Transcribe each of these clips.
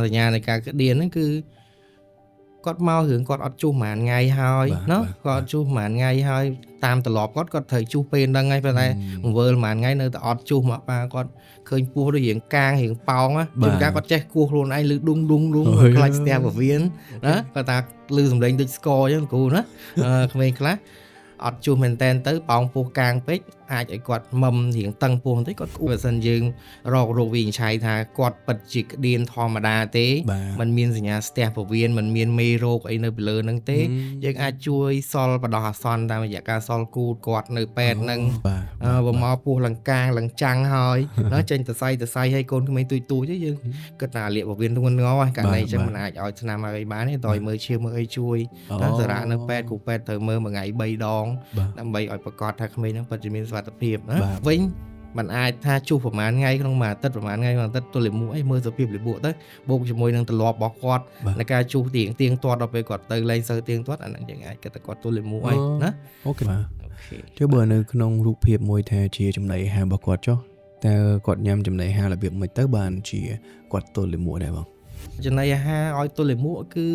សញ្ញានៃការក្តៀនហ្នឹងគឺគាត់មករឿងគាត់អត់ជួសប្រហែលថ្ងៃហើយណាគាត់អត់ជួសប្រហែលថ្ងៃហើយតាមត្រឡប់គាត់ត្រូវជួសពេលហ្នឹងហើយប៉ុន្តែបង្វើលប្រហែលថ្ងៃនៅតែអត់ជួសមកប៉ាគាត់ឃើញពោះដូចរៀងកាងរៀងប៉ោងជួនកាលគាត់ចេះគោះខ្លួនឯងលឺឌុងខ្លាច់ស្ទះពវៀនណាគាត់ថាលឺសំឡេងដូចស្គរអញ្ចឹងគ្រូណាក្មេងខ្លះអត់ជួសមែនតែនទៅប៉ោងពោះកាងពេកអាចឲ្យគាត់មុំរៀងតឹងពោះបន្តិចគាត់គួរបើសិនយើងរករោគវិនិច្ឆ័យថាគាត់ពិតជាក្តៀនធម្មតាទេมันមានសញ្ញាស្ទះពវៀនมันមានមេរោគអីនៅពីលើហ្នឹងទេយើងអាចជួយសល់បដោះអាសន្នតាមរយៈការសល់គូគាត់នៅពេទ្យហ្នឹងបើមកពោះលង្កាងលង្ចាំងហើយណាចេញតសៃឲ្យកូនក្មេងទួយទេយើងគិតថាលាកពវៀនធ្ងន់ធ្ងរហើយករណីអញ្ចឹងมันអាចឲ្យឆ្នាំឲ្យបានទេតើមើលឈាមមើលអីជួយណាសារៈនៅពេទ្យគ្រូពេទ្យត្រូវមើលមួយថ្ងៃ3ដងដើម្បីឲ្យប្រកាសថាក្មេងហ្នឹងពិតជាមានសុខភាពណាវិញมันអាចថាជួសប្រហែលថ្ងៃក្នុងមួយអាទិត្យប្រហែលថ្ងៃមួយអាទិត្យទល់លាមកអីមើលសុខភាពលាមកទៅបូកជាមួយនឹងទម្លាប់របស់គាត់ในការជួសទៀងទាត់ដល់ពេលគាត់ទៅលែងសូវទៀងទាត់អាហ្នឹងយើងអាចគិតថាគាត់ទល់លាមកអីណាអូខេបាទចុះបើនៅក្នុងរូបភាពមួយថាជាចំណីអាហាររបស់គាត់ចុះតើគាត់ញ៉ាំចំណីអាហាររបៀបម៉េចទៅបានជាគាត់ទល់លាមកដែរបងចំណីអាហារឲ្យទល់លាមកគឺ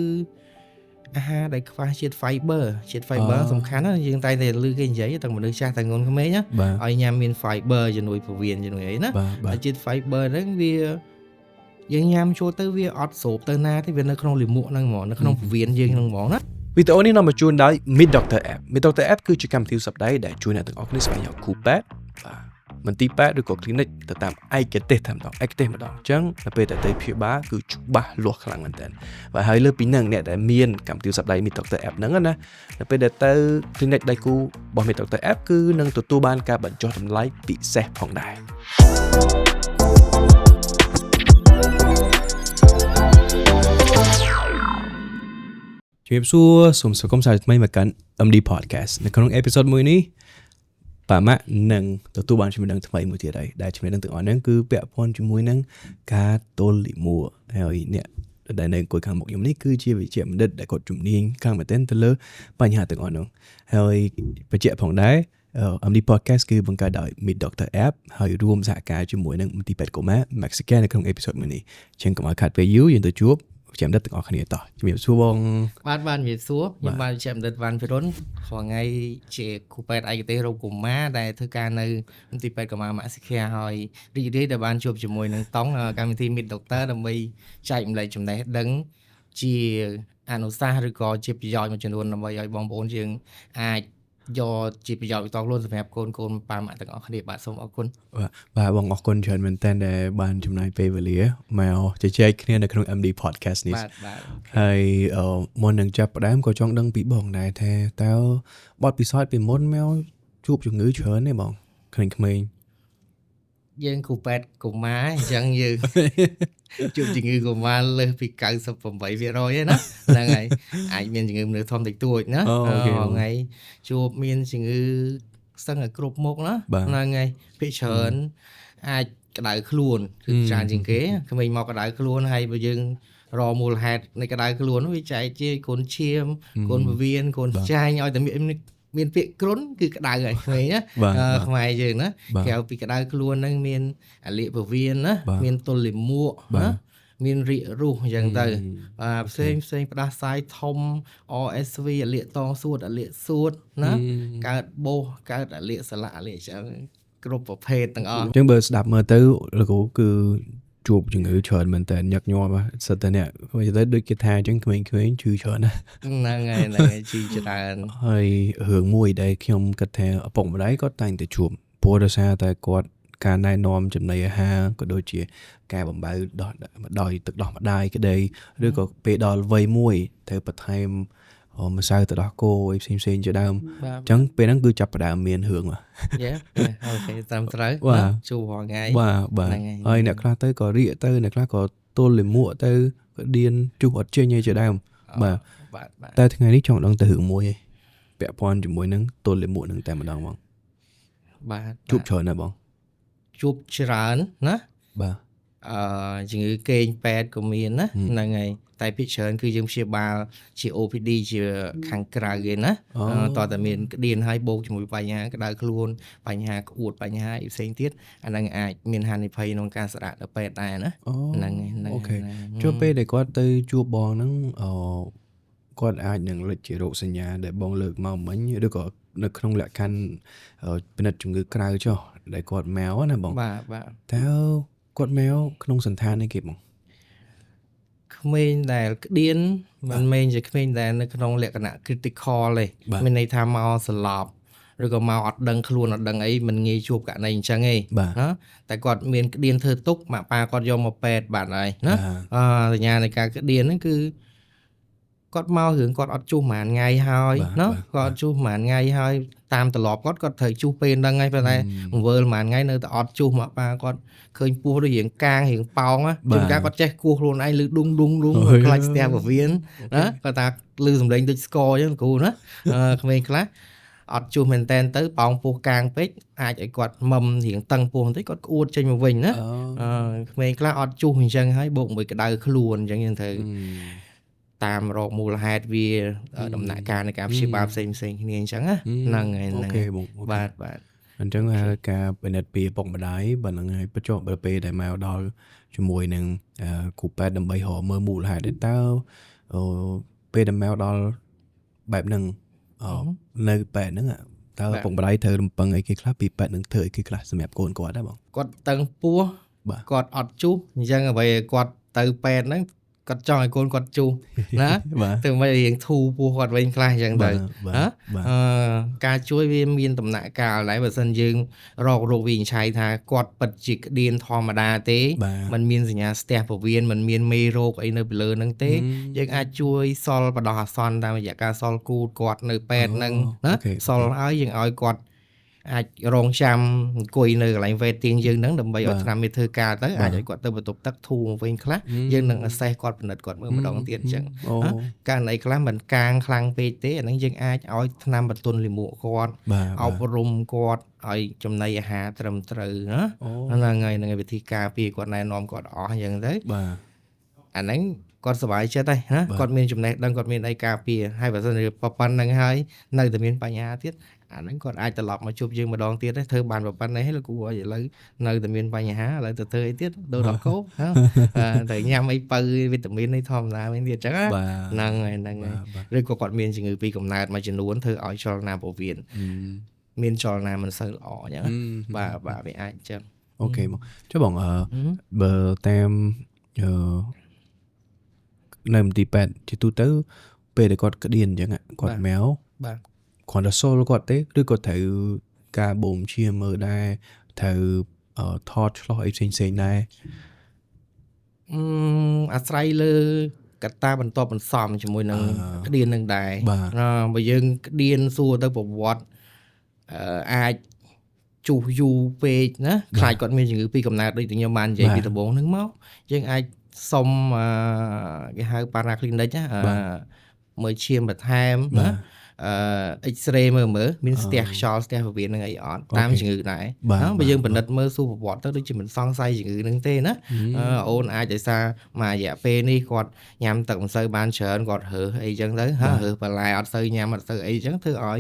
អាហារដែលខ្វះជាតិ fiber សំខាន់ណាយើងតែងតែឮគេនិយាយទាំងមនុស្សចាស់ទាំងងន់ក្មេងណាឲ្យញ៉ាំមាន fiber ជំនួយពោះវៀនជំនួយអីណាហើយជាតិ fiber ហ្នឹងវាយើងញ៉ាំចូលទៅវាអត់ស្រូបទៅណាទេវានៅក្នុងលាមកហ្នឹងហ្មងនៅក្នុងពោះវៀនយើងហ្នឹងហ្មងណាវីដេអូនេះនាំមកជូនដោយ Meet Dr. App Meet Dr. App គឺជាកម្មវិធីសប្តាហ៍ដែលជួយអ្នកទាំងអស់គ្នាស្វែងរកគ្រូពេទ្យមន្ទីរពេទ្យឬក៏ clinic ទៅតាមឯកទេសតែម្ដងអញ្ចឹងនៅពេលតែទៅព្យាបាលគឺច្បាស់លាស់ខ្លាំងមែនតើបាទហើយលើពីហ្នឹងអ្នកដែលមានកម្មវិធីសប្តាហ៍ Meet Dr. App ហ្នឹងណានៅពេលដែលទៅ clinic ដៃគូរបស់ Meet Dr. App គឺនឹងទទួលបានការបញ្ចុះតម្លៃពិសេសផងដែរជំរាបសួរសូមស្វាគមន៍សាជាថ្មីមកកាន់ MD Podcast នៅក្នុងអេពីសូតមួយនេះប៉ាម៉ាក់នឹងទទួលបានចំណេះដឹងថ្មីមួយទៀតហើយដែលចំណេះដឹងទាំងអស់ហ្នឹងគឺពាក់ព័ន្ធជាមួយនឹងការទល់លាមកហើយអ្នកដែលនៅអង្គុយខាងមុខខ្ញុំនេះគឺជាវិជ្ជបណ្ឌិតដែលគាត់ជំនាញខាងមែនទែនទៅលើបញ្ហាទាំងអស់ហ្នឹងហើយបញ្ជាក់ផងដែរ MD Podcast គឺបង្កើតដោយ Meet Dr. App ហើយរួមសហការជាមួយនឹងមន្ទីរពេទ្យកុមារ Mexican នៅក្នុងអេពីសូតមួយនេះចឹងកុំឲ្យខាត់ពេលយូរយើងទៅជួបចាំដិតទាំងអស់គ្នាតោះជំរាបសួរបងបាទជំរាបសួរខ្ញុំបាទចាំដិតវ៉ាន់ភិរុនរាល់ថ្ងៃជាគ្រូពេទ្យឯកទេសរោគកុមារដែលធ្វើការនៅមន្ទីរពេទ្យកុមារ Mexican ហើយរីករាយដែលបានជួបជាមួយនឹងតង់កម្មវិធី Meet Doctor ដើម្បីចែករំលែកចំណេះដឹងជាអនុសាសន៍ឬក៏ជាប្រយោជន៍មួយចំនួនដើម្បីឲ្យបងប្អូនយើងអាចយកជាប្រយោជន៍បន្តខ្លួនសម្រាប់កូនប៉ាម៉ាក់ទាំងអស់គ្នាបាទសូមអរគុណបាទបងអរគុណច្រើនមែនតើដែលបានចំណាយពេលវេលាមកជជែកគ្នានៅក្នុង MD Podcast នេះបាទហើយមុននឹងចាប់ផ្ដើមក៏ចង់ដឹងពីបងដែរថាតើបទពិសោធន៍ពីមុនមកជួបជំងឺច្រើនទេបងក្មេងៗយើងគ្រូពេទ្យកុមារអញ្ចឹងយើងជួបជំងឺកុមារលើសពី 98% ទេណាហ្នឹងហើយអាចមានជំងឺមនុស្សធំតិចតួចណាថ្ងៃជួបមានជំងឺស្ទឹងតែគ្រប់មុខណាហ្នឹងហើយភាគច្រើនអាចក្តៅខ្លួនគឺច្រើនជាងគេក្មេងមកក្តៅខ្លួនហើយបើយើងរមូលហេតុនៃក្តៅខ្លួនវាចែកជាកូនឈាមកូនពវៀនកូនចាញ់ឲ្យតែមានពាក្យគ្រុនគឺក្តៅហើយក្មេងណាខ្មែរយើងណាក្រៅពីក្តៅខ្លួនហ្នឹងមានអាលៀកពវៀនណាមានទល់លាមកណាមានរាគរូសអញ្ចឹងទៅផ្សេងផ្ដាសាយធំ RSV អាលៀកតសួតអាលៀកសួតណាកើតបោសកើតអាលៀកស្លាក់អាលៀកអញ្ចឹងគ្រប់ប្រភេទទាំងអស់អញ្ចឹងបើស្ដាប់មើលទៅលោកគ្រូគឺជួបជំងឺច្រើនមែនតើញឹកញាប់សិតតែអ្នកនិយាយទៅដូចគេថាអញ្ចឹងក្មេងៗជឿច្រើនណាហ្នឹងហើយជឿច្រើនហើយរឿងមួយដែលខ្ញុំគិតថាឪពុកម្ដាយគាត់តែងតែជួបព្រោះដោយសារតែគាត់ការណែនាំចំណីអាហារក៏ដូចជាការបំបៅដោយទឹកដោះម្ដាយក្តីឬក៏ពេលដល់វ័យមួយត្រូវបន្ថែមម្សៅទឹកដោះគោអីផ្សេងជាដើមអញ្ចឹងពេលហ្នឹងគឺចាប់ផ្ដើមមានរឿងអូខេតាមត្រូវជួបរាល់ថ្ងៃបាទហើយអ្នកខ្លះទៅក៏រាកទៅអ្នកខ្លះក៏ទល់លាមកទៅក៏ឌៀនជុះអត់ចេញអីជាដើមបាទតែថ្ងៃនេះចង់ដឹងទៅរឿងមួយឯងពាក់ព័ន្ធជាមួយនឹងទល់លាមកនឹងតែម្ដងបងបាទជួបច្រើនណាបងជួបច្រើនណាបាទ ជំងឺគេងពេទ្យក៏មានណាហ្នឹងហើយតែភាគច្រើនគឺយើងព្យាបាលជា OPD ជាខាងក្រៅគេណាតើតែមានក្តៀនហើយបូកជាមួយបញ្ហាក្តៅខ្លួនបញ្ហាក្អួតបញ្ហាផ្សេងទៀតអាហ្នឹងអាចមានហានិភ័យក្នុងការសម្រាកទៅពេទ្យដែរណាហ្នឹងហើយអូខេជួបពេលដែលគាត់ទៅជួបបងហ្នឹងគាត់អាចនឹងលេចជារោគសញ្ញាដែលបងលើកមកមិញឬក៏នៅក្នុងលក្ខខណ្ឌពិនិត្យជំងឺក្រៅចុះដែលគាត់មកណាបងបាទតើគាត់មកក្នុងសន្តាននេះគេបងក្មេងដែលក្តៀនមិនមែនជាក្មេងដែលនៅក្នុងលក្ខណៈ critical ទេមានន័យថាមកសន្លប់ឬក៏មកអត់ដឹងខ្លួនអត់ដឹងអីមិនងាយជួបករណីអញ្ចឹងទេណាតែគាត់មានក្តៀនធ្វើទុកម៉ាក់ប៉ាគាត់យកមកពេទ្យបាត់ហើយណាសញ្ញានៃការក្តៀនហ្នឹងគឺគាត់មករឿងគាត់អត់ជួសប្រហែលថ្ងៃហើយណាគាត់អត់ជួសប្រហែលថ្ងៃហើយតាមត្រឡប់គាត់ត្រូវជួសពេលហ្នឹងហើយប៉ុន្តែអង្វើប្រហែលថ្ងៃនៅតែអត់ជួសម៉ាក់ប៉ាគាត់ឃើញពោះដូចរៀងកាងរៀងប៉ោងជួនកាលគាត់ចេះគោះខ្លួនឯងលឺដុងខ្លាចស្ទះពវៀនណាគាត់ថាលឺសំឡេងដូចស្គរអញ្ចឹងគ្រូណាក្មេងខ្លះអត់ជួសមែនតែនទៅប៉ោងពោះកាងពេកអាចឲ្យគាត់មុំរៀងតឹងពោះបន្តិចគាត់ក្អួតចេញមកវិញណាក្មេងខ្លះអត់ជួសអញ្ចឹងហើយបូកមួយក្តៅខ្លួនអញ្ចឹងយើងត្រូវតាមរកមូលហេតុវាដំណាក់កាលនៃការព្យាបាលផ្សេងគ្នាអញ្ចឹងហ្នឹងហើយអូខេបងបាទអញ្ចឹងការពិនិត្យពីឪពុកម្ដាយបើហ្នឹងហើយបញ្ចុះបើពេលដែលមកដល់ជាមួយនឹងគ្រូពេទ្យដើម្បីរកមើលមូលហេតុតើពេលដែលមកដល់បែបហ្នឹងនៅពេទ្យហ្នឹងតើឪពុកម្ដាយត្រូវរំពឹងអីគេខ្លះពីពេទ្យនឹងធ្វើអីគេខ្លះសម្រាប់កូនគាត់ដែរបងគាត់តឹងពោះគាត់អត់ជុះអញ្ចឹងអ្វីគាត់ទៅពេទ្យហ្នឹងគាត់ចង់ឲ្យកូនគាត់ជុះណាទៅមិនរៀងធូរពោះគាត់វិញខ្លះអញ្ចឹងទៅការជួយវាមានដំណាក់កាលដែរបើសិនយើងរករោគវិនិច្ឆ័យថាគាត់ពិតជាក្តៀនធម្មតាទេมันមានសញ្ញាស្ទះពវៀនมันមានមេរោគអីនៅពីលើហ្នឹងទេយើងអាចជួយសល់បដោះអាសន្នតាមរយៈការសល់គូតគាត់នៅពេទ្យហ្នឹងណាសល់ហើយយើងឲ្យគាត់អាចរងចាំអង្គុយនៅកន្លែង waiting យើងហ្នឹងដើម្បីឲ្យឆ្នាំវាធ្វើការទៅអាចឲ្យគាត់ទៅបន្ទប់ទឹកធូរវិញខ្លះយើងនឹង assess គាត់ពិនិត្យគាត់មើលម្ដងទៀតអញ្ចឹងករណីខ្លះមិនកាងខ្លាំងពេកទេអាហ្នឹងយើងអាចឲ្យថ្នាំបន្ទន់លាមកគាត់អប់រំគាត់ឲ្យចំណីអាហារត្រឹមត្រូវណាហ្នឹងហើយវិធីការពារគាត់ណែនាំគាត់អស់អញ្ចឹងទៅអាហ្នឹងគាត់សុបាយចិត្តហើយណាគាត់មានចំណេះដឹងគាត់មានអីការពារហើយបើសិនជាប៉ុណ្្នឹងហើយនៅតែមានបញ្ហាទៀតអាហ្នឹងគាត់អាចត្រឡប់មកជួបយើងម្ដងទៀតធ្វើបានប៉ុណ្ណេះហើយលោកគ្រូឲ្យឥឡូវនៅតែមានបញ្ហាឥឡូវទៅធ្វើអីទៀតដូរដល់កោត្រូវញ៉ាំអីបើវីតាមីននៃធម្មតាវិញទៀតអញ្ចឹងហ្នឹងហើយឬក៏គាត់មានជំងឺពីកំណើតមួយចំនួនធ្វើឲ្យចលនាពោះវៀនមានចលនាមិនសូវល្អអញ្ចឹងបាទវាអាចអញ្ចឹងអូខេមកចុះបងបើតាមនៅមន្ទីរពេទ្យជាទូទៅពេលដែលគាត់ក្តៀនអញ្ចឹងគាត់មកបាទគាត់ទៅសូលគាត់ទេឬក៏ត្រូវការបូមឈាមមើលដែរត្រូវថតឆ្លោះអីផ្សេងដែរអាស្រ័យលើកត្តាបន្ទាប់បន្សំជាមួយនឹងក្តៀននឹងដែរបើយើងក្តៀនសួរទៅប្រវត្តិអាចជុះយូរពេកណាខ្លាចគាត់មានជំងឺពីកំណើតដូចខ្ញុំបាននិយាយពីដំបូងហ្នឹងមកយើងអាចសុំគេហៅ Paraclinic មើលឈាមបន្ថែមណាX-ray មើលមានស្ទះខ្យល់ស្ទះពវៀននឹងអីអត់តាមជំងឺដែរបើយើងពិនិត្យមើលសួរប្រវត្តិទៅដូចជាមិនសង្ស័យជំងឺនឹងទេណាអូនអាចដោយសារមួយរយៈពេលនេះគាត់ញ៉ាំទឹកមិនសូវបានច្រើនគាត់រើសអីចឹងទៅរើសបន្លែអត់សូវញ៉ាំអត់សូវអីចឹងធ្វើឲ្យ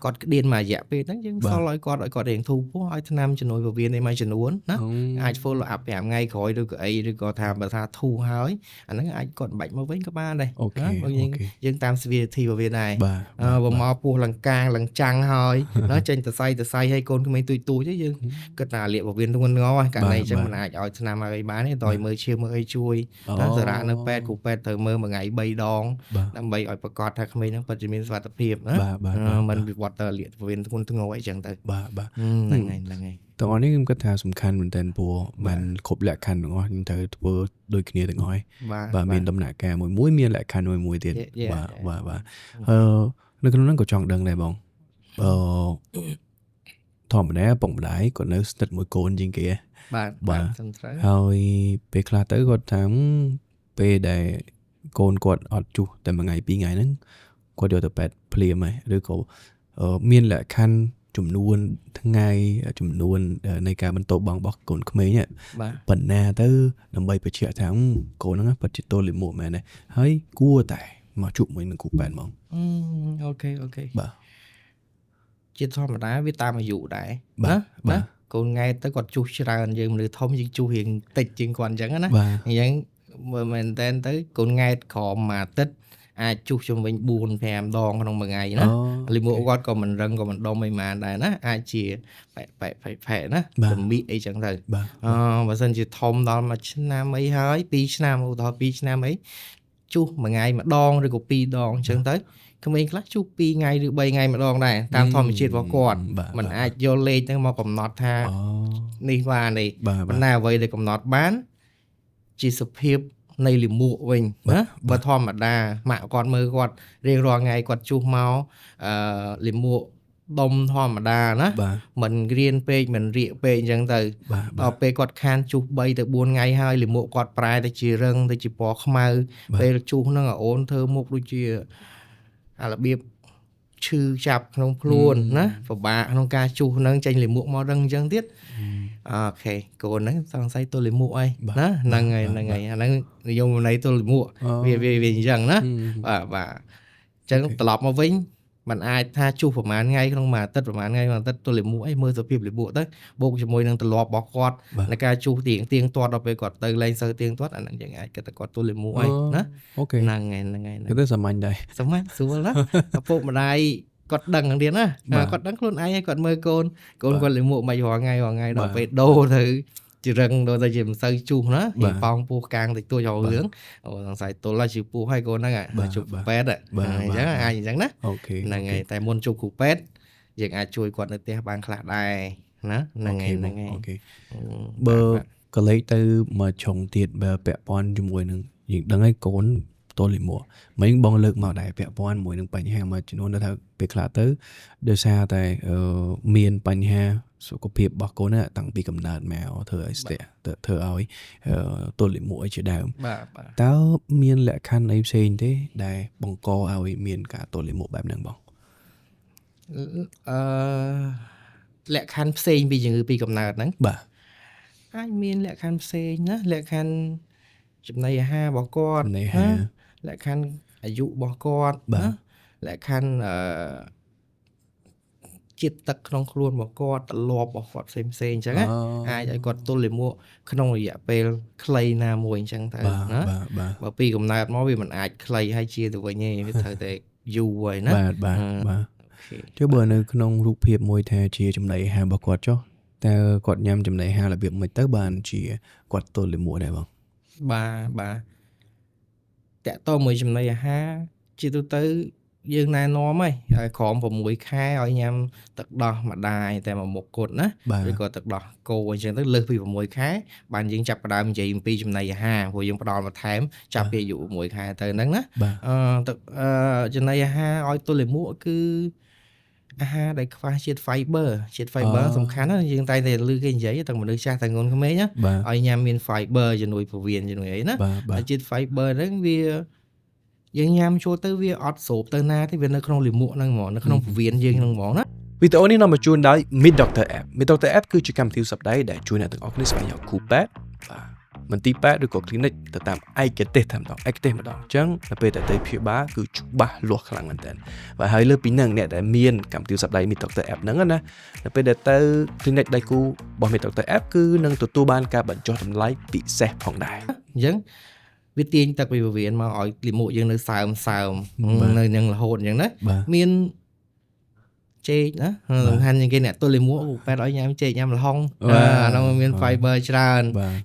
គាត់ក្តៀនមួយរយៈពេលហ្នឹងយើងសល់ឲ្យគាត់រៀងធូរពោះឲ្យថ្នាំជំនួយពវៀនឯមួយចំនួនណាអាច follow up 5ថ្ងៃក្រោយឬក៏អីឬក៏ថាបើថាធូរហើយអាហ្នឹងអាចគាត់បាច់មកវិញក៏បានដែរយើងតាម severity ពវៀនដែរបើមកពោះលង្កាងលង្ចាំងហើយណាចេញទៅសៃឲ្យកូនក្មេងទូចៗយើងគិតថាលាកពវៀនធ្ងន់ធ្ងរហើយករណីអញ្ចឹងមិនអាចឲ្យថ្នាំឲ្យបានទេតើមើលឈាមមើលអីជួយសារៈនៅពេទ្យគ្រូពេទ្យត្រូវមើលមួយថ្ងៃ3ដងដើម្បីឲ្យប្រកាសថាក្មេងហ្នឹងពិតជាមានសុវត្ថិភាពណាមិនវិវត្តទៅលាកពវៀនធ្ងន់ធ្ងរអីចឹងទៅបាទហ្នឹងហើយតើអរនេះខ្ញុំគិតថាសំខាន់មែនទែនព្រោះបានគ្រប់លក្ខខណ្ឌទាំងអស់ខ្ញុំត្រូវធ្វើដូចគ្នាទាំងអស់ហើយបាទមានដំណាក់កាលមួយមានលក្ខខណ្ឌមួយទៀតបាទនៅក្នុងហ្នឹងក៏ចង់ដឹងដែរបងធម្មតាពុកម្ដាយគាត់នៅស្និទ្ធមួយកូនជាងគេបាទសំត្រូវហើយពេលខ្លះទៅគាត់ថាពេលដែលកូនគាត់អត់ជុះតែមួយថ្ងៃពីរថ្ងៃហ្នឹងគាត់យកទៅពេទ្យភ្លាមហើយឬក៏មានលក្ខខណ្ឌ ចំនួនថ្ងៃចំនួននៃការបន្តបងរបស់កូនក្មេងប៉ុណ្ណាទៅដើម្បីបញ្ជាក់ថាកូនហ្នឹងពិតជាទល់លាមកមែនទេហើយគួរតែមកជួបមួយនឹងគ្រូពេទ្យហ្មងអូខេបាទជាធម្មតាវាតាមអាយុដែរណាកូនថ្ងៃទៅគាត់ជួសច្រើនយើងមនុស្សធំយើងជួសរៀងតិចជាងគាត់អញ្ចឹងណាអញ្ចឹងមែនតើទៅកូនថ្ងៃក្រមមួយអាទិត្យអាចជួសជំវិញ 4-5 ដងក្នុងមួយថ្ងៃណាលិមួកគាត់ក៏មិនរឹងក៏មិនដុំអីហ្មងដែរណាអាចជាផែណាជំមីអីចឹងទៅបើសិនជាធំដល់1ឆ្នាំអីហើយ2ឆ្នាំឧទាហរណ៍2ឆ្នាំអីជួសមួយថ្ងៃម្ដងឬក៏2ដងអញ្ចឹងទៅក្មេងខ្លះជួស2ថ្ងៃឬ3ថ្ងៃម្ដងដែរតាមធម្មជាតិរបស់គាត់มันអាចយកលេខហ្នឹងមកកំណត់ថានេះបាននេះប៉ុន្តែអ្វីដែលកំណត់បានជាសភាពនៃលិមួកវិញណាបើធម្មតាម៉ាក់គាត់មើលគាត់រៀងរាល់ថ្ងៃគាត់ជួសមកលិមួកដុំធម្មតាណាមិនក្រៀនពេកមិនរាកពេកអញ្ចឹងទៅដល់ពេលគាត់ខានជួស3ទៅ4ថ្ងៃហើយលិមួកគាត់ប្រែទៅជារឹងទៅជាពណ៌ខ្មៅពេលជួសហ្នឹងអូនធ្វើមុខដូចជារបៀបឈឺចាប់ក្នុងខ្លួនណាពិបាកក្នុងការជួសហ្នឹងចេញលិមួកមករឹងអញ្ចឹងទៀតអូខេកូនហ្នឹងសង្ស័យទល់លិមួកអីណាហ្នឹងហើយអាហ្នឹងនិយមន័យទល់លិមួកវាអញ្ចឹងណាបាទអញ្ចឹងត្រឡប់មកវិញมันអាចថាជួសប្រហែលថ្ងៃក្នុងមួយអាទិត្យប្រហែលថ្ងៃមួយអាទិត្យទល់លិមួកអីមើលសភាពលិមួកទៅបូកជាមួយនឹងទម្លាប់របស់គាត់ในការជួសទៀងទាត់ដល់ពេលគាត់ទៅលេងសូវទៀងទាត់អាហ្នឹងយើងអាចគិតថាគាត់ទល់លិមួកអីណាអូខេហ្នឹងហើយគឺទៅសាមញ្ញដែរសាមញ្ញស្រួលណាឪពុកម្ដាយគាត់ដឹងហ្នឹងទៀតណាគាត់ដឹងខ្លួនឯងហើយគាត់មើលកូនគាត់លិមួកមិនរាល់ថ្ងៃដល់ពេលដូរទៅជារឹងដល់ទៅជាមិនសូវជុះណាពីប៉ោងពោះកាងតិចតួចររឿងសង្ស័យទល់ហើយជាពោះហើយកូនហ្នឹងបើជួបពេទ្យអញ្ចឹងអាចអញ្ចឹងណាហ្នឹងហើយតែមុនជួបគ្រូពេទ្យយើងអាចជួយគាត់នៅផ្ទះបានខ្លះដែរណាហ្នឹងហើយអូខេបើកលេចទៅមកឆុងទៀតបើពាក់ព័ន្ធជាមួយនឹងយើងដឹងហើយកូនផ្ទាល់លិមួកមិញបងលើកមកដែរពាក់ព័ន្ធមួយនឹងបញ្ហាមួយចំនួនថាពេលខ្លះទៅដោយសារតែមានបញ្ហាសុខភាពរបស់កូនតាំងពីកំណើតមកធ្វើឲ្យស្ទាក់ធ្វើឲ្យទល់លិមួកឲ្យជាដើមតើមានលក្ខខណ្ឌអីផ្សេងទេដែលបង្កឲ្យមានការទល់លិមួកបែបហ្នឹងបងលក្ខខណ្ឌផ្សេងពីជំងឺពីកំណើតហ្នឹងបាទអាចមានលក្ខខណ្ឌផ្សេងណាលក្ខខណ្ឌចំណីអាហាររបស់គាត់លក្ខខណ្ឌអាយុរបស់គាត់ណាលក្ខខណ្ឌជាតិទឹកក្នុងខ្លួនរបស់គាត់ទម្លាប់របស់គាត់ផ្សេងអញ្ចឹងណាអាចឲ្យគាត់ទល់លិមួកក្នុងរយៈពេលខ្លីណាមួយអញ្ចឹងទៅណាបើពីកំណើតមកវាមិនអាចខ្លីហើយជាទៅវិញទេវាត្រូវតែយូរហើយណាបាទចុះបើនៅក្នុងរូបភាពមួយថាជាចំណីអាហាររបស់គាត់ចុះតើគាត់ញ៉ាំចំណីអាហាររបៀបម៉េចទៅបានជាគាត់ទល់លិមួកដែរបងបាទតាក់ទងមួយចំណីអាហារជាទូទៅយើងណែនាំហើយក្រោម6ខែឲ្យញ៉ាំទឹកដោះម្ដាយតែមួយមុខគត់ណាឬក៏ទឹកដោះគោអញ្ចឹងទៅលើសពី6ខែបានយើងចាប់ផ្ដើមនិយាយអំពីចំណីអាហារព្រោះយើងផ្ដល់បន្ថែមចាប់ពីអាយុ6ខែទៅហ្នឹងណាទឹកចំណីអាហារឲ្យទល់លិមួកគឺអាហារដែលខ្វះជាតិ fiber សំខាន់ណាយើងតែតែឮគេនិយាយទាំងមនុស្សចាស់ទាំងក្មេងណាឲ្យញ៉ាំមាន fiber ជំនួយពោះវៀនជំនួយអីណាជាតិ fiber ហ្នឹងវាយើងញ៉ាំចូលទៅវាអត់ស្រូបទៅណាទេវានៅក្នុងលិមួកហ្នឹងហ្មងនៅក្នុងពោះវៀនយើងហ្នឹងហ្មងណាវីដេអូនេះនាំមកជូនដោយ Meet Doctor App Meet Doctor App គឺជាកម្មវិធីសប្តាហ៍ដែលជួយអ្នកទាំងអស់គ្នាស្វែងរកគ្រូពេទ្យមន្ទីរពេទ្យឬក៏ clinic ទៅតាមឯកទេសតែម្ដងអញ្ចឹងនៅពេលតែទៅព្យាបាលគឺច្បាស់លាស់ខ្លាំងមែនតើបាទហើយលើពីហ្នឹងអ្នកដែលមានកម្មវិធីសប្តាហ៍ Meet Doctor App ហ្នឹងណានៅពេលដែលទៅ clinic ដៃគូរបស់ Meet Doctor App គឺនឹងទទួលបានការបញ្ចុះតម្លៃពិសេសផងដែរអញ្ចឹងវាទាញទឹកពីពោះវៀនមកឲ្យលិមួកយើងនៅសើមនៅនឹងរហូតអញ្ចឹងណាមានចេកណាសំខាន់ជាងគេអ្នកទល់លិមួកពេទ្យឲ្យញ៉ាំចេកញ៉ាំល្ហុងអានោះមាន fiber ច្រើន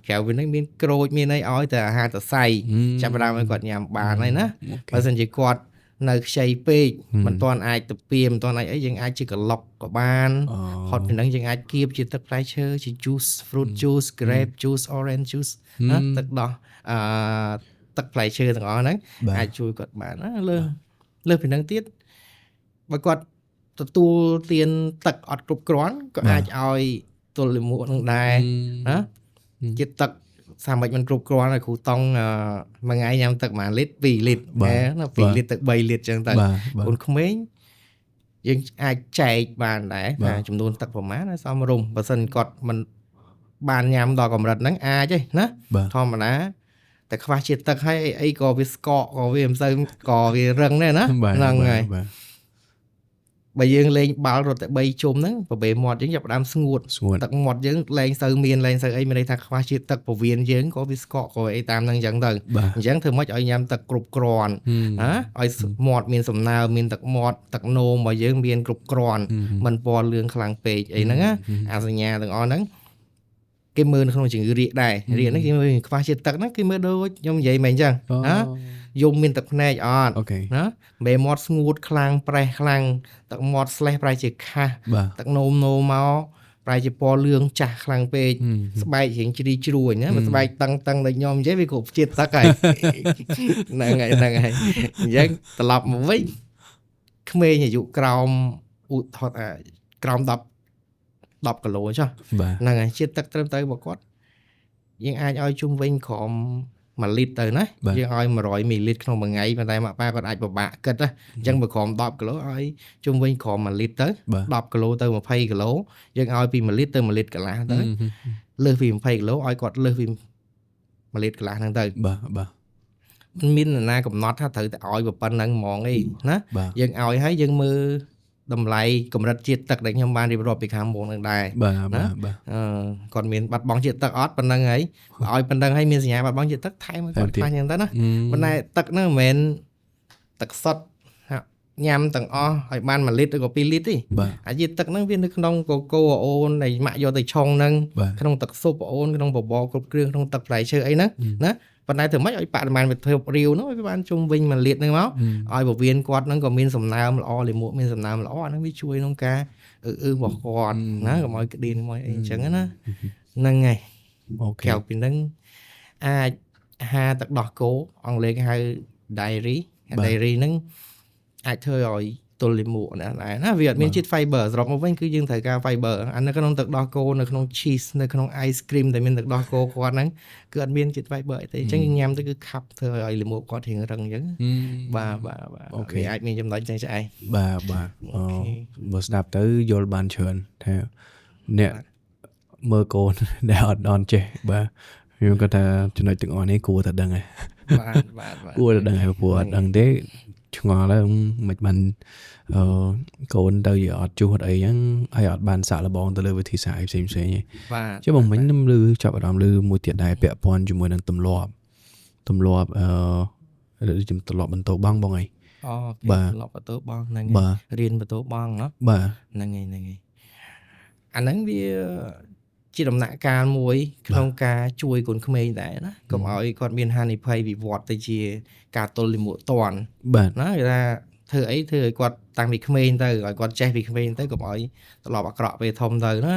ក្រៅពីនេះមានក្រូចមានអីឲ្យតែអាហារសរសៃចាប់ផ្ដើមឲ្យគាត់ញ៉ាំបានហើយណាបើមិនជាគាត់នៅខ្ចីពេកមិនទាន់អាចទៅពីមិនទាន់អាចអីយើងអាចជាក្លុកក៏បានហត់ពីហ្នឹងយើងអាចគៀបជាទឹកផ្លែឈើជា juice fruit juice grape juice orange juice ណាទឹកដោះទឹកផ្លែឈើទាំងអស់ហ្នឹងអាចជួយគាត់បានណាលើពីហ្នឹងទៀតបើគាត់ទទួលទានទឹកអត់គ្រប់គ្រាន់ក៏អាចឲ្យទល់លិមួកនឹងដែរណាជាទឹកសាមិចមិនគ្រប់គ្រាន់ឲ្យគ្រូតង់មួយថ្ងៃញ៉ាំទឹក1លីត្រ2លីត្រណា2លីត្រទៅ3លីត្រចឹងទៅកូនក្មេង យើងអាចចែកបានដែរថាចំនួនទឹកប្រមាណឲ្យសមរម្យបើសិនគាត់មិនបានញ៉ាំដល់កម្រិតហ្នឹងអាចទេណាធម្មតាតែខ្វះជាតិទឹកហើយអីក៏វាស្កកក៏វាមិនសូវក៏វារឹងដែរណាហ្នឹងហើយបើយើងលេងបាល់រត់តែ3ជុំហ្នឹងប្របែមាត់យើងចាប់ផ្ដើមស្ងួតទឹកមាត់យើងលែងសូវមានលែងសូវអីមានន័យថាខ្វះជាតិទឹកពោះវៀនយើងក៏វាស្កកក៏អីតាមហ្នឹងអញ្ចឹងទៅអញ្ចឹងធ្វើម៉េចឲ្យញ៉ាំទឹកគ្រប់គ្រាន់ណាឲ្យមាត់មានសំណើមមានទឹកមាត់ទឹកនោមរបស់យើងមានគ្រប់គ្រាន់មិនពណ៌លឿងខ្លាំងពេកអីហ្នឹងណាអាសញ្ញាទាំងអស់ហ្នឹងគេមើលនៅក្នុងជំងឺរាគដែររាគហ្នឹងគេមើលខ្វះជាតិទឹកហ្នឹងគេមើលដូចខ្ញុំនិយាយមែនអញ្ចឹងណាយំមានទឹកភ្នែកអត់ណាមេមាត់ស្ងួតខ្លាំងប្រេះខ្លាំងទឹកមាត់ស្លេះប្រែជាខាស់ទឹកនោមមកប្រែជាពណ៌លឿងចាស់ខ្លាំងពេកស្បែករៀងជ្រីជ្រួញណាបើស្បែកតឹងដូចខ្ញុំនិយាយវាគ្រប់ជាតិទឹកហើយហ្នឹងហើយអញ្ចឹងត្រឡប់មកវិញក្មេងអាយុក្រោមឧទាហរណ៍ក្រោម10គីឡូចុះហ្នឹងហើយជាតិទឹកត្រឹមត្រូវរបស់គាត់យើងអាចឲ្យជុំវិញក្រោម1លីត្រទៅណាយើងឲ្យ100មីលីលីត្រក្នុងមួយថ្ងៃប៉ុន្តែម៉ាក់ប៉ាគាត់អាចពិបាកគិតណាអញ្ចឹងបើក្រោម10គីឡូឲ្យជុំវិញក្រោម1លីត្រទៅ10គីឡូទៅ20គីឡូយើងឲ្យពី1លីត្រទៅ1លីត្រកន្លះទៅលើសពី20គីឡូឲ្យគាត់លើសពី1លីត្រកន្លះហ្នឹងទៅបាទមិនមាននរណាកំណត់ថាត្រូវតែឲ្យប៉ុណ្ណឹងហ្មងអីណាយើងឲ្យហើយយើងមើលតម្លៃកម្រិតជាតិទឹកដែលខ្ញុំបានរៀបរាប់ពីខាងមុខនឹងដែរបាទគាត់មានបាត់បង់ជាតិទឹកអត់ប៉ុណ្ណឹងហើយឲ្យប៉ុណ្ណឹងហើយមានសញ្ញាបាត់បង់ជាតិទឹកថែមឲ្យគាត់ខ្វះអញ្ចឹងទៅណាប៉ុន្តែទឹកហ្នឹងមិនមែនទឹកសុទ្ធញ៉ាំទាំងអស់ឲ្យបាន1លីត្រឬក៏2លីត្រទេអាជាតិទឹកហ្នឹងវានៅក្នុងកូកូអូនដែលម៉ាក់យកទៅឆុងហ្នឹងក្នុងទឹកស៊ុបអូនក្នុងបបរគ្រប់គ្រឿងក្នុងទឹកផ្លែឈើអីហ្នឹងណាប៉ុន្តែធ្វើម៉េចឲ្យបរិមាណវាធ្វើរាវហ្នឹងវាបានជុំវិញ1លីត្រហ្នឹងមកឲ្យបវិនគាត់ហ្នឹងក៏មានសំណើមល្អលាមកមានសំណើមល្អអាហ្នឹងវាជួយក្នុងការរបស់គាត់ណាកុំឲ្យក្តៀនកុំឲ្យអីអញ្ចឹងណាហ្នឹងហើយអូខេក្រៅពីហ្នឹងអាចអាហារទឹកដោះគោអង់គ្លេសគេហៅ dairy ហ្នឹងអាចធ្វើឲ្យទល់លាមកណាវាអត់មានជាតិ fiber សរុបមកវិញគឺយើងត្រូវការ fiber អានៅក្នុងទឹកដោះគោនៅក្នុង cheese នៅក្នុង ice cream ដែលមានទឹកដោះគោគាត់ហ្នឹងគឺអត់មានជាតិ fiber អីទេអញ្ចឹងញ៉ាំទៅគឺខាប់ធ្វើឲ្យលាមកគាត់រៀងរឹងអញ្ចឹងបាទអូខេអាចមានចំណុចចឹងឆ្អែតបាទបើស្ដាប់ទៅយល់បានច្រើនថាអ្នកមើលកូនដែលអត់ដនចេះបាទខ្ញុំគាត់ថាចំណុចទាំងអស់នេះគួរតែដឹងហើយបាទគួរតែដឹងហើយព្រោះអត់ដឹងទេឆ្ងល់ហើយមិនបានកូនទៅវាអត់ជួសអត់អីចឹងហើយអត់បានសាក់លបងទៅលើវិធីសាស្ត្រផ្សេងៗទេបាទចុះបងមិញខ្ញុំឮចាប់អារម្មណ៍ឮមួយទៀតដែរពាក់ព័ន្ធជាមួយនឹងទម្លាប់ទម្លាប់បន្ទោបងអីអូទម្លាប់បន្ទោបងហ្នឹងរៀនបន្ទោបងណាបាទហ្នឹងហើយអាហ្នឹងវាជាដំណាក់កាលមួយក្នុងការជួយកូនក្មេងដែរណាកុំឲ្យគាត់មានហានិភ័យវិវត្តទៅជាការទល់លាមកតន់ណាគេថាធ្វើអីធ្វើឲ្យគាត់តាំងពីក្មេងទៅឲ្យគាត់ចេះពីក្មេងទៅកុំឲ្យត្រឡប់អាក្រក់ពេលធំទៅណា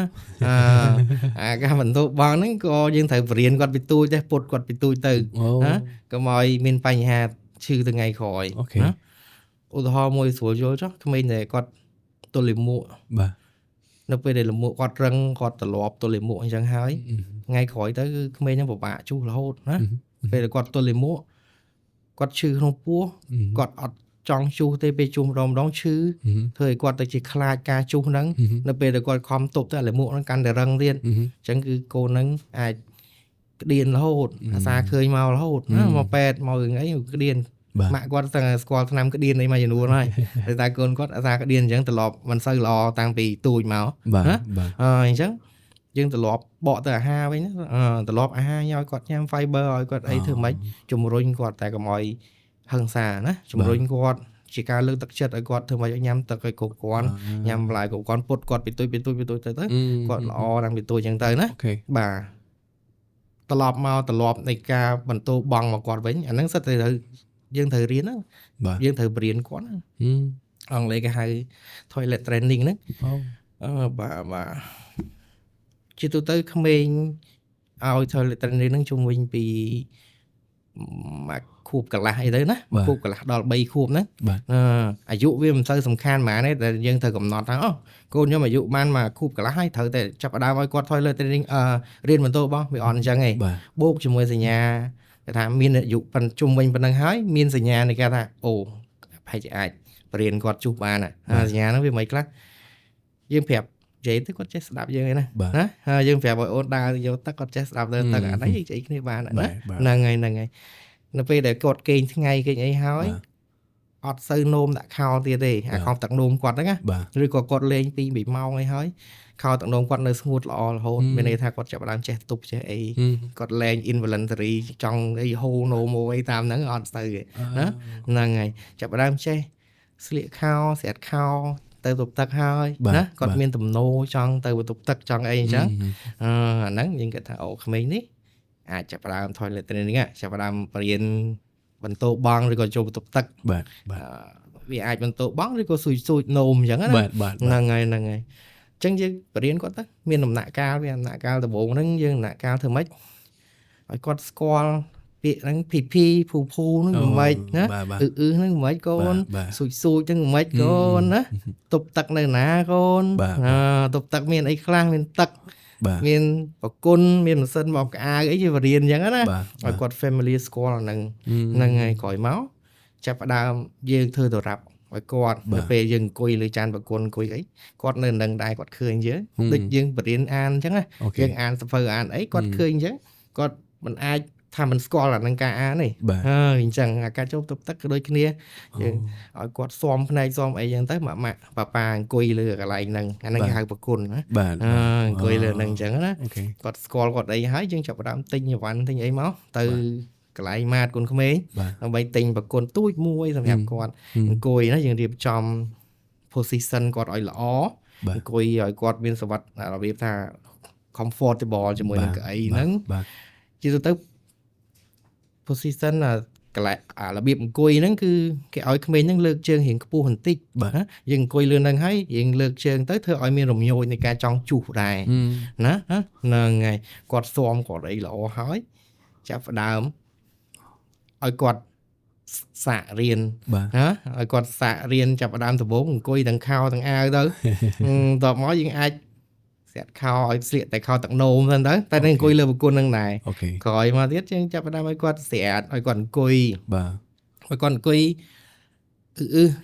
អាការបន្ទោបងហ្នឹងក៏យើងត្រូវបរៀនគាត់ពីទូចដែរពុតគាត់ពីទូចទៅណាកុំឲ្យមានបញ្ហាឈឺថ្ងៃក្រោយណាឧទាហរណ៍មួយស្រួលយល់ចុះក្មេងដែលគាត់ទល់លាមកបាទនៅពេលដែលលាមកគាត់រឹងគាត់ត្រឡប់ទល់លាមកអញ្ចឹងហើយថ្ងៃក្រោយទៅគឺក្មេងហ្នឹងពិបាកជុះរហូតណាពេលដែលគាត់ទល់លាមកគាត់ឈឺក្នុងពោះគាត់អត់ចង់ជុះទេពេលជុះម្ដងឈឺធ្វើឲ្យគាត់ទៅជាខ្លាចការជុះហ្នឹងនៅពេលដែលគាត់ខំទប់ទៅលាមកហ្នឹងកាន់តែរឹងទៀតអញ្ចឹងគឺកូនហ្នឹងអាចក្តៀនរហូតអាសាឃើញមករហូតណាមកពេទ្យមករឿងអីក្តៀនម៉ាក់គាត់ស្គាល់ថ្នាំក្តៀនអីមួយចំនួនហើយតែកូនគាត់អាសាក្តៀនអញ្ចឹងត្រឡប់មិនសូវល្អតាំងពីទូចមកណាអញ្ចឹងយើងត្រឡប់បកទៅអាហារវិញណាត្រឡប់អាហារឲ្យគាត់ញ៉ាំ fiber ឲ្យគាត់អីធ្វើម៉េចជំរុញគាត់តែកុំឲ្យហឹង្សាណាជំរុញគាត់ជាការលើកទឹកចិត្តឲ្យគាត់ធ្វើម៉េចឲ្យញ៉ាំទឹកឲ្យគ្រប់គ្រាន់ញ៉ាំបន្លែគ្រប់គ្រាន់ពុតគាត់ពីទូចទៅគាត់ល្អតាំងពីទូចអញ្ចឹងទៅណាបាទត្រឡប់នៃការបន្ទោបងមកគាត់វិញអាហ្នឹងសិតតែយើងត្រូវរៀនហ្នឹងយើងត្រូវបរៀនគាត់អង់គ្លេសគេហៅ toilet training ហ្នឹងបាទជាទូទៅក្មេងឲ្យ toilet training ហ្នឹងជុំវិញពីមួយខួបកន្លះអីទៅណាខួបកន្លះដល់3ខួបហ្នឹងអាយុវាមិនសូវសំខាន់ហ្មងទេតែយើងត្រូវកំណត់ថាកូនខ្ញុំអាយុបានមួយខួបកន្លះហើយត្រូវតែចាប់ផ្ដើមឲ្យគាត់ toilet training រៀនបន្ទោបងវាអត់អញ្ចឹងទេបូកជាមួយសញ្ញាគេថាមានអាយុប៉ុនជុំវិញប៉ុណ្ណឹងហើយមានសញ្ញានៃការថាអូប្រហែលជាអាច បរៀនគាត់ជួសបានសញ្ញាហ្នឹងវាមិនខ្លះយើងប្រាប់និយាយទៅគាត់ចេះស្ដាប់យើងឯណាណាហើយយើងប្រាប់ឲ្យអូនដើរយកទឹកគាត់ចេះស្ដាប់ទៅទឹកអានេះយើងនិយាយគ្នាបានណាហ្នឹងហើយនៅពេលដែលគាត់គេងថ្ងៃគេងអីហើយអត់សូវនោមដាក់ខោទៀតទេអាខោទឹកនោមគាត់ហ្នឹងណាឬក៏គាត់លេង2 ម៉ោងអីហើយខោទឹកនោមគាត់នៅស្ងួតល្អរហូតមានន័យថាគាត់ចាប់ផ្ដើមចេះទប់ចេះអីគាត់លេង involuntary ចង់អីហូរនោមអីតាមហ្នឹងអត់ស្ទើរទេណាហ្នឹងហើយចាប់ផ្ដើមចេះស្លៀកខោស្រាតខោទៅទប់ទឹកហើយណាគាត់មានទំនោរចង់ទៅទប់ទឹកចង់អីអញ្ចឹងអាហ្នឹងយើងគិតថាអូក្មេងនេះអាចចាប់ផ្ដើម toilet training ចាប់ផ្ដើមរៀនបន្ទោបង់ឬក៏ចូលបន្ទប់ទឹកបាទវាអាចបន្ទោបង់ឬក៏ស៊ូចនោមអញ្ចឹងណាហ្នឹងហើយអញ្ចឹងយើងបរៀនគាត់ទៅមានដំណាក់កាលវាដំណាក់កាលដំបូងហ្នឹងយើងដំណាក់កាលធ្វើម៉េចឲ្យគាត់ស្គាល់ពាក្យហ្នឹងភីភូហ្នឹងមិនម៉េចណាហ្នឹងមិនម៉េចកូនស៊ូចហ្នឹងមិនម៉េចកូនណាទប់ទឹកនៅណាកូនទប់ទឹកមានអីខ្លះមានទឹកមានប្រគុណមានម៉ាស៊ីនបោកក្អាវអីជាបរៀនអញ្ចឹងណាឲ្យគាត់ family ស្គាល់អាហ្នឹងហើយក្រោយមកចាប់ផ្ដើមយើងធ្វើទៅរាប់ឲ្យគាត់នៅពេលយើងអង្គុយលើចានប្រគុណអង្គុយអីគាត់នៅនឹងដែរគាត់ឃើញយើងដូចយើងបរៀនអានអញ្ចឹងណាយើងអានសភៅអានអីគាត់ឃើញអញ្ចឹងគាត់មិនអាចថាមិនស្គាល់អានឹងការអានទេហើយអញ្ចឹងអាការចូលទប់ទឹកក៏ដូចគ្នាយើងឲ្យគាត់ស៊ំផ្នែកស៊ំអីអញ្ចឹងទៅម៉ាក់ប៉ាអង្គុយលើកន្លែងហ្នឹងអាហ្នឹងគេហៅប្រគុណណាអង្គុយលើហ្នឹងអញ្ចឹងណាគាត់ស្គាល់គាត់អីហើយយើងចាប់ផ្ដើមទិញអីវ៉ាន់ទិញអីមកទៅកន្លែងម៉ាតគុណក្មេងដើម្បីទិញប្រគុណទូចមួយសម្រាប់គាត់អង្គុយណាយើងរៀបចំ position គាត់ឲ្យល្អអង្គុយឲ្យគាត់មានសុវត្ថិរបៀបថា comfortable ជាមួយនឹងកៅអីហ្នឹងជាទៅ position កន្លែងរបៀបអង្គុយហ្នឹងគឺគេឲ្យក្មេងហ្នឹងលើកជើងរៀងខ្ពស់បន្តិចយើងអង្គុយលើហ្នឹងហើយយើងលើកជើងទៅធ្វើឲ្យមានរំញោចនៃការចង់ជុះដែរណាហ្នឹងហើយគាត់ស៊ាំគាត់អីល្អហើយចាប់ផ្ដើមឲ្យគាត់សាករៀនណាឲ្យគាត់សាករៀនចាប់ផ្ដើមដំបូងអង្គុយទាំងខោទាំងអាវទៅតបមកយើងអាចស្រាក់ខោឲ្យស្លៀកតែខោទឹកនោមហ្នឹងទៅតែនឹងអង្គុយលើប្រគុណហ្នឹងដែរក្រោយមកទៀតយើងចាប់ផ្ដើមឲ្យគាត់ស្រាក់ឲ្យគាត់អង្គុយឲ្យគាត់អង្គុយ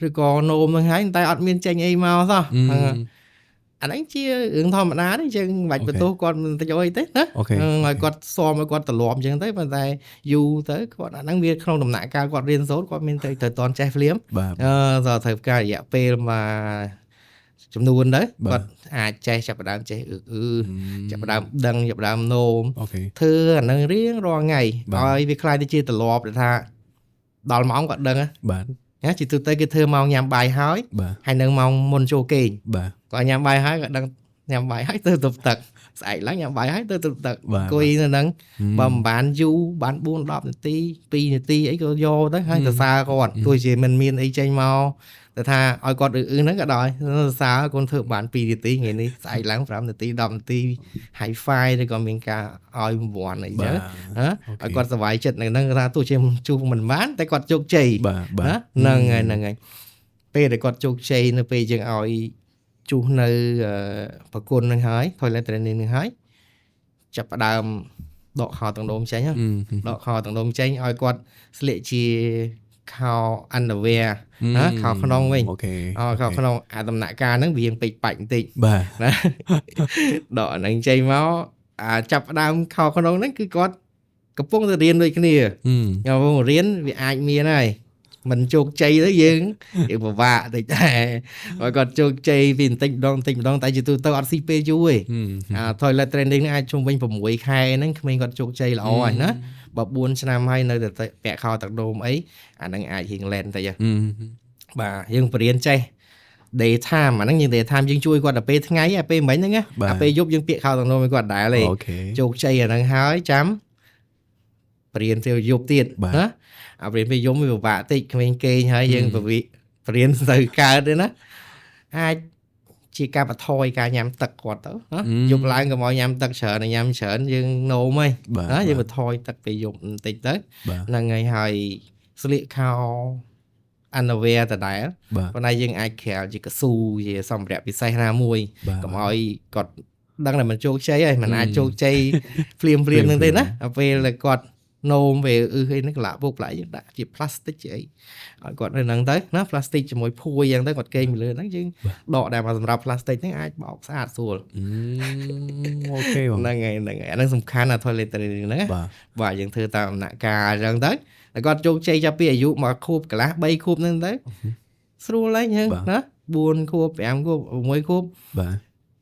ឬក៏នោមហ្នឹងហើយតែអត់មានចេញអីមកសោះអាហ្នឹងជារឿងធម្មតាទេយើងមិនបាច់បន្ទោសគាត់មិនទៅអីទេណាឲ្យគាត់ស៊ាំឲ្យគាត់ត្រឡប់អញ្ចឹងទៅប៉ុន្តែយូរទៅគាត់អាហ្នឹងវាក្នុងដំណាក់កាលគាត់រៀនសូត្រគាត់មានទៅតន់ចេះភ្លាមត្រូវការរយៈពេលមកចំនួនទៅគាត់អាចចេះចាប់ផ្ដើមចេះចាប់ផ្ដើមដឹងចាប់ផ្ដើមនោមធ្វើអាហ្នឹងរៀងរាល់ថ្ងៃឲ្យវាខ្លាយទៅជាទម្លាប់ថាដល់ម៉ោងគាត់ដឹងបាទណាជាទូទៅគេធ្វើម៉ោងញ៉ាំបាយហើយហើយនៅម៉ោងមុនចូលគេងគាត់ញ៉ាំបាយហើយគាត់ដឹងញ៉ាំបាយហើយទៅទប់ទឹកស្អែកឡើងញ៉ាំបាយហើយទៅទប់ទឹកអង្គុយនៅហ្នឹងបើមិនបានយូរបាន4-10នាទី2នាទីអីក៏យកទៅហើយសរសើរគាត់ទោះជាមិនមានអីចេញមកតែថាឲ្យគាត់ហ្នឹងក៏ដោយសរសើរគាត់ធ្វើបាន2នាទីថ្ងៃនេះស្អែកឡើង5នាទី10នាទី high five ឬក៏មានការឲ្យរង្វាន់អីចឹងណាឲ្យគាត់សុវ័យចិត្តនៅហ្នឹងថាទោះជាជួបមិនបានតែគាត់ជោគជ័យណាហ្នឹងហើយពេលដែលគាត់ជោគជ័យនៅពេលយើងឲ្យជួសនៅប្រគុណហ្នឹងហើយ toilet training ហ្នឹងហើយចាប់ផ្ដើមដកខោទាំងដុំចេញដកខោទាំងដុំចេញឲ្យគាត់ស្លៀកជាខោ underwear ណាខោក្នុងវិញខោក្នុងអាដំណាក់កាលហ្នឹងវាពេកបាច់បន្តិចបាទណាដកហ្នឹងចេញមកចាប់ផ្ដើមខោក្នុងហ្នឹងគឺគាត់កំពុងតែរៀនដូចគ្នាកំពុងរៀនវាអាចមានហើយមិនជោគជ័យទៅយើងពិបាកតិចដែរហើយគាត់ជោគជ័យពីបន្តិចម្ដងតែជាទូទៅអត់ស៊ីពេលយូរទេtoilet training អាចជុំវិញ6ខែហ្នឹងក្មេងគាត់ជោគជ័យល្អហើយណាបើ4ឆ្នាំហើយនៅតែពាក់ខោទឹកនោមអីអាហ្នឹងអាចរៀងលែនតិចបាទយើងបរៀនចេះ day time អាហ្នឹងយើង day time យើងជួយគាត់ទៅពេលថ្ងៃពេលមិញហ្នឹងណាពេលយប់យើងពាក់ខោទឹកនោមឲ្យគាត់ដែរទេជោគជ័យអាហ្នឹងហើយចាំបរៀនទៅយប់ទៀតណាអាបរៀនពេលយប់វាពិបាកតិចក្មេងគេងហើយយើងបរៀនទៅកើតទេណាអាចជាការបថយការញ៉ាំទឹកគាត់ទៅណាយប់ឡើងកុំឲ្យញ៉ាំទឹកច្រើនញ៉ាំច្រើនយើងនោមហីណាយើងបថយទឹកពេលយប់បន្តិចទៅហ្នឹងហើយស្លៀកខោ underwear ដដែលប៉ុន្តែយើងអាចក្រែលជាកស៊ូជាសម្ភារៈពិសេសណាមួយកុំឲ្យគាត់ដឹងតែមិនជោគជ័យហើយមិនអាចជោគជ័យភ្លាមហ្នឹងទេណាពេលគាត់ nôm về hay nó lạ vô lại đã chỉ plastic vậy còn nơi nắng tới nó plastic chỉ mỗi phui yang tới còn cây mình lên nó chứ đọ đà mà làm plastic nó ai bỏ sạch rồi ok này nó sầm khăn là thôi lên từ nữa và những thứ tao nạ cà rằng tới còn chung chơi cho bây giờ mà khốp cả lá bay khốp nên tới xru lấy nhưng đó buồn khốp em khốp mới khốp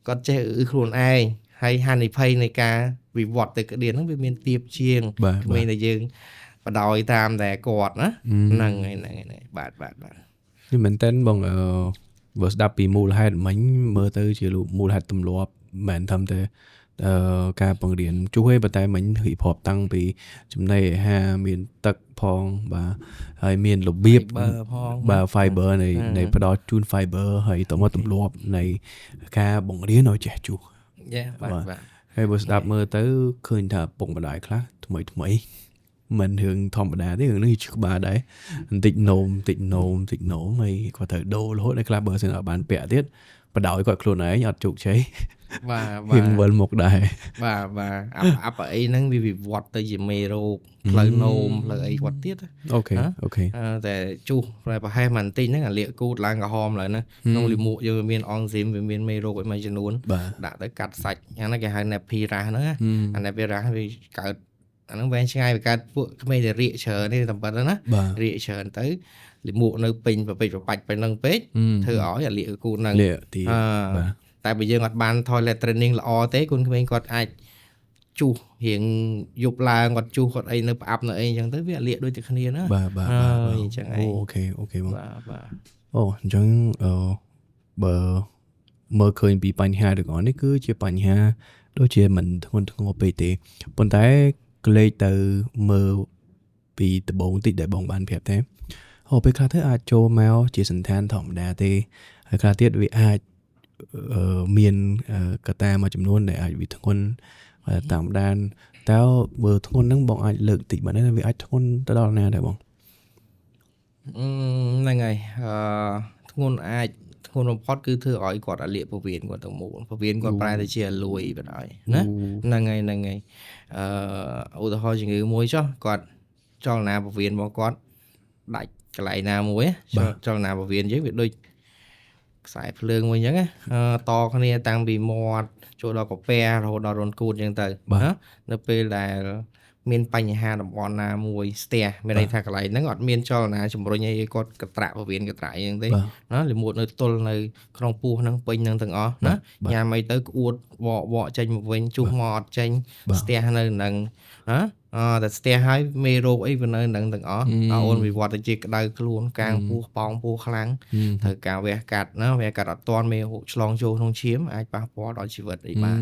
còn chơi khuôn ai hay hành phay này ca vì vọt từ cái điện nó bị miền tiệp chiêng mình là dương và đòi tam để cọt á nằng này bạn nhưng mình tên bằng vừa đáp bị mù hai mảnh mơ tới chỉ lụ mù hai tầm lọp mình thầm thế ca bằng điện chú hay bật tay mình hip hop tăng bị chúng này ha miền tắc phong và hay miền lục biếp và fiber này bắt đó chun fiber hay tổng hợp tầm lọp này ca bằng điện nói trẻ chú hay bữa đạp mơ tới khơi thả bụng bà đại khác tụi mày mình thường thòng bà đá thế nó như trước bà đấy tịnh nôm mày có thể đô lỗ đây club bờ sẽ ở bàn bẻ tiết và đòi gọi luôn ấy nhọt trục cháy và hình vần một đại và áp ấy nó vì vọt tới gì mero lời nôm lời ấy vọt tiết ok để chu rồi bà hai màn tin nó là liệu cô lang cả hôm lại nó không lì mụ vô miền on zim về miền mero của mày cho luôn đã tới cắt sạch nó cái hai nẹp pi ra nữa anh nẹp pi ra vì cả nó ven ngay vì cả phụ mày để rịa chờ nên tầm bật đó nó rịa chờ tới lì mụ nơi pin và bạch phải nâng pết thưa ó là liệu cô nâng thì tại bây giờ ngọt ban thôi là training là o tế con mình còn ai chu hiện dục là ngọt chu còn ấy nó áp nữa ấy chẳng tới việc liệt đôi chữ khăn hiền á chẳng ấy ok chẳng bờ mơ khơi bị bánh hà được nói cứ chia bánh hà đôi chia mình không bị tệ còn tại lấy từ mơ bị từ bốn tị để bóng bàn phép thế họ bị khai thế ai cho máu chỉ sẵn than thỏng đà tê hay khai tiết vì ai miền cả ta mà chấm luôn để ai bị thôn tạm đan tao vừa thôn nắng bọn ai lực tị mà nên vì ai thôn tao đo nào đấy bọn này ngày thôn ai thôn một pot cứ thưa hỏi quạt ở liệp phổ biến của tổng bộ phổ biến của prai thì chia lùi và đói nè này ngày ô tô hơi chỉ người muối cho nào phổ biến bọn con đại cái lại nào muối cho nào phổ biến với việc đôi sải phượng mới nhớ to cái này tăng bị mọt chỗ đó có pe rồi đó rôn cột như thế nó pe là miền Pành Hà đồng bọn là mùi stea bên đây thằng lại nó ngọt miền cho là chúng tôi nhảy có cái trạ vào biển cái trại như thế nó là một nơi tôi nơi trong pu năng pin năng từng ó nó nhà mày tới uột vọ tranh một bên chung mọt tranh stea nơi năng đóแต่สเตียให้เมโรไอ้เป็นnơi nặng từng óเอาôn vì vọt chỉ cái đời luôn càng pu bong pu kháng thời cả về cạt nó về cạt toàn mê hộ chlong châu không chiếm ai pa po đó chỉ vật ấy mà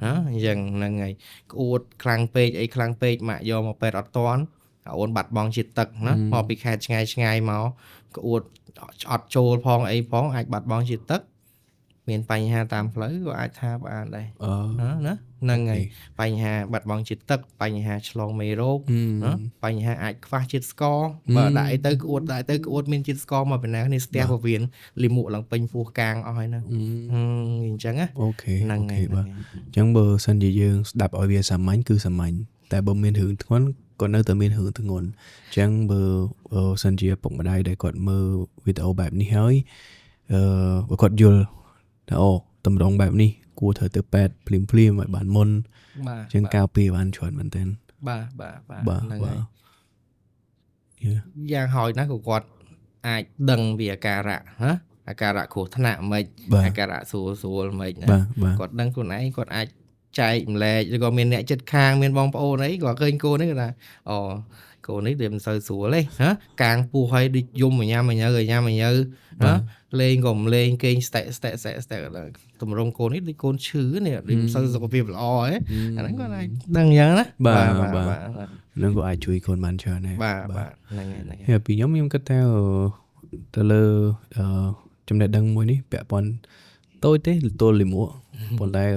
đó dần là ngày uột kháng pe ấy kháng pe mà do một pe toàn ôn bật bong chỉ tật nó mà bị khai ngay máu uột ọt châu phong ấy phong ai bật bong chỉ tật miền Pành Hà tam phới của ai tha bạn đây nó nâng ngày Pành Hà bật bóng chít tật Pành Hà chlong mê rô Pành Hà ai phá chít score mà đại tới cái uột miền chít score mà bên này này step vào viện lì mụ lòng pinh phu càng oi nè nhìn chẳng á ok nâng ngày chẳng bờ sân gì dương đạp ở bia sầm mánh cứ sầm mánh tại bờ miền hướng thoáng còn nơi từ miền hướng từ nguồn chẳng bờ sân gì bụng ở đây để còn mơ videoแบบนี้เฮ้ยกดยูตำรองแบบนี้กูเธอเตอแปดพลิมแบบบานมนจึงก้าวปีบานชวนมันเต้นอย่างหอยนะกูกดไอ้ดังvìการะฮะการะขู่ถนัดไม่การะสูไม่นะกดดังคนไหนกดไอ้ใจเลยแล้วก็เมียนเนี่ยจัดคางเมียนบองปโอđấyก็เคยcô đấy là cô ấy điểm sờ sủa lên hả càng pu hay đi dùng mà nhau mà nhớ đó lên gồm lên kênh sẽ là tụm rong cô ấy đi côn chữ này điểm sờ sủa việc lo ấy nó có này đang nhớ đó bà nó có ai chui con man chờ này bà này hè bị nhóm cách theo tờ lơ trong đại đăng môi ní bẹ pon tôi thế tôi lì múa pon đây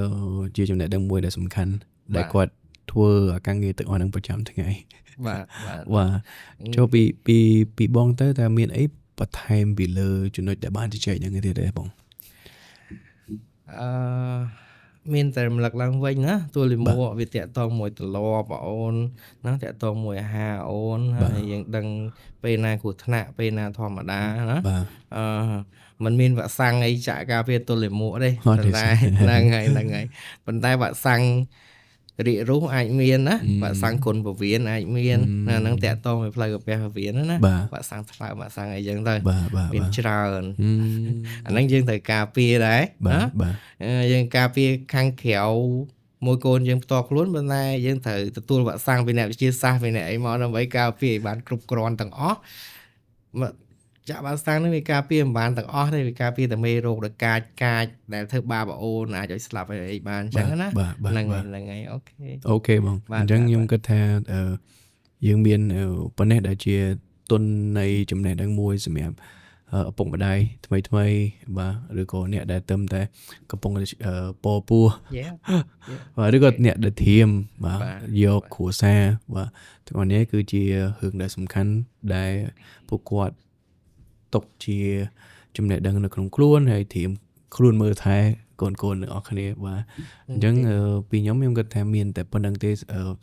chia trong đại đăng môi là sầm khăn đại quạt thua càng nghe tự hoànประจำทั้งไงว่าโจปีบ้องเตอร์แต่เมียนไอ้ปัทไทม์ปีเลอจนหน่อยแต่บ้านจะใจยังไงได้บ้อง មានតែរំលឹកឡើងវិញណាទួលលីមួវាតាក់ទងមួយទម្លាប់បងអូនណាតាក់ទងមួយអាហារអូនហើយយើងដឹងពេលណាគ្រោះថ្នាក់ពេលណាធម្មតាណាมันមានវ៉ាក់សាំងអីចាក់ការពារទល់លាមកទេប៉ុន្តែហ្នឹងហើយប៉ុន្តែវ៉ាក់សាំងរាគរូសអាចមានណាវ៉ាក់សាំងគុណពវៀនអាចមានណាហ្នឹងតាក់ទងvớiផ្លូវកាពះពវៀនណាវ៉ាក់សាំងថ្លើមវ៉ាក់សាំងអីចឹងទៅមានច្រើនអាហ្នឹងយើងត្រូវការពារដែរណាយើងការពារខាងក្រៅមួយកូនយើងផ្ទាល់ខ្លួនប៉ុន្តែយើងត្រូវទទួលវ៉ាក់សាំងពីអ្នកវិទ្យាសាស្ត្រពីអ្នកអីមកដើម្បីការពារឲ្យបានគ្រប់គ្រាន់ទាំងអស់ចាក់វ៉ាក់សាំងនេះវាការពារមិនបានទាំងអស់ទេវាការពារតែមេរោគដែលកាចដែលធ្វើបាបប្អូនអាចឲ្យស្លាប់អីបានអញ្ចឹងណាហ្នឹងហើយអូខេបងអញ្ចឹងខ្ញុំគិតថាយើងមានប៉ុណ្ណេះដែលជាទុននៃចំណេះដឹងមួយសម្រាប់ឪពុកម្ដាយថ្មីបាទឬក៏អ្នកដែលទៅតែកំពុងពោពោះបាទឬក៏អ្នកដែលធៀមបាទយកគ្រួសារបាទទាំងអស់នេះគឺជារឿងដែលសំខាន់ដែលពួកគាត់ຕົកជាចំណេះដឹងនៅក្នុងខ្លួនហើយធៀមខ្លួនមើលថែកូនទាំងអស់គ្នាបាទអញ្ចឹងពីខ្ញុំគិតថាមានតែប៉ុណ្្នឹងទេ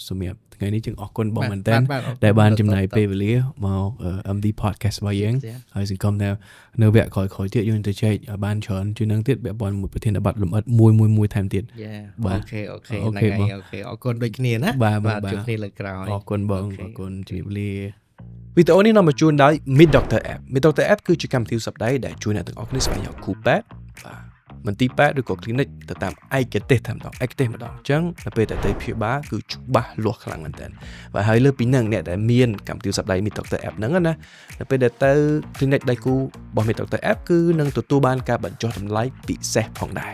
សម្រាប់ថ្ងៃនេះយើងអរគុណបងមែនតើដែលបានចំណាយពេលវេលាមក MD podcast របស់យើងហើយសង្ឃឹមថានៅវគ្គក្រោយៗទៀតយើងទៅចែកឲ្យបានច្រើនជាងនឹងទៀតពាក់ព័ន្ធមួយប្រធានបទលម្អិតមួយថែមទៀតបាទអូខេអរគុណដូចគ្នាណាបាទជួបគ្នាលើក្រោយអរគុណបងអរគុណជម្រាបលាវីដេអូនេះនាំមកជូនដោយ Meet Doctor App Meet Doctor App គឺជាកម្មវិធីសប្តាហ៍ដែលជួយអ្នកទាំងអស់គ្នាស្វែងរកគ្រូពេទ្យបាទមន្ទីរពេទ្យឬក៏ clinic ទៅតាមឯកទេសតែម្ដងអញ្ចឹងនៅពេលតែទៅព្យាបាលគឺច្បាស់លាស់ខ្លាំងមែនតើបាទហើយលើពីហ្នឹងអ្នកដែលមានកម្មវិធីសប្តាហ៍ Meet Doctor App ហ្នឹងណានៅពេលដែលទៅ clinic ដៃគូរបស់ Meet Doctor App គឺនឹងទទួលបានការបញ្ចុះតម្លៃពិសេសផងដែរ